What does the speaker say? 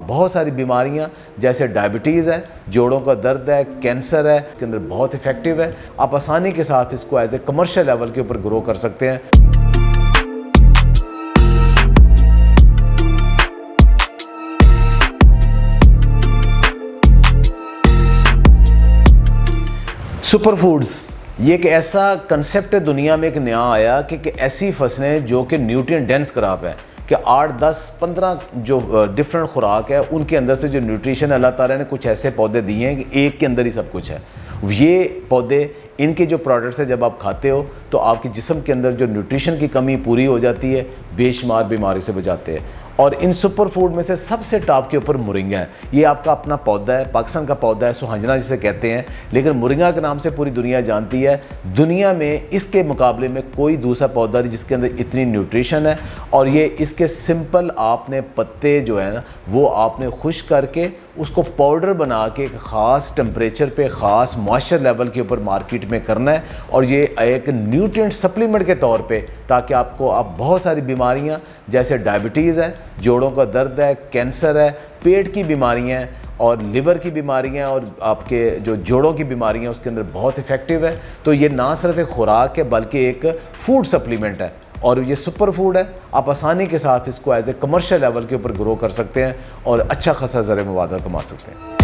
बहुत सारी बीमारियां जैसे डायबिटीज़ है, जोड़ों का दर्द है, कैंसर है, इसके अंदर बहुत इफ़ेक्टिव है। आप आसानी के साथ इसको एज ए कमर्शियल लेवल के ऊपर ग्रो कर सकते हैं। सुपर फूड्स ये एक ऐसा कंसेप्ट है दुनिया में, एक नया आया कि ऐसी फसलें जो कि न्यूट्रिएंट डेंस क्रॉप है कि 8, 10, 15 जो डिफरेंट खुराक है उनके अंदर से जो न्यूट्रिशन अल्लाह ताला ने कुछ ऐसे पौधे दिए हैं कि एक के अंदर ही सब कुछ है। ये पौधे, इनके जो प्रोडक्ट्स है जब आप खाते हो तो आपके जिस्म के अंदर जो न्यूट्रिशन की कमी पूरी हो जाती है, बेशुमार बीमारी से बचाते हैं। और इन सुपर फूड में से सबसे टॉप के ऊपर मुरिंगा है। ये आपका अपना पौधा है, पाकिस्तान का पौधा है, सुहांजना जिसे कहते हैं, लेकिन मुरिंगा के नाम से पूरी दुनिया जानती है। दुनिया में इसके मुकाबले में कोई दूसरा पौधा नहीं जिसके अंदर इतनी न्यूट्रिशन है। और ये इसके सिंपल आपने पत्ते जो है ना वो आपने खुश्क करके उसको पाउडर बना के एक ख़ास टेम्परेचर पे, ख़ास मॉइस्चर लेवल के ऊपर मार्केट में करना है। और ये एक न्यूट्रिएंट सप्लीमेंट के तौर पे, ताकि आपको आप बहुत सारी बीमारियां जैसे डायबिटीज़ है, जोड़ों का दर्द है, कैंसर है, पेट की बीमारियां हैं और लिवर की बीमारियां और आपके जो जोड़ों की बीमारियां हैं उसके अंदर बहुत इफ़ेक्टिव है। तो ये ना सिर्फ एक खुराक है बल्कि एक फूड सप्लीमेंट है और ये सुपर फूड है। आप आसानी के साथ इसको एज ए कमर्शियल लेवल के ऊपर ग्रो कर सकते हैं और अच्छा खासा ज़र मुबादला कमा सकते हैं।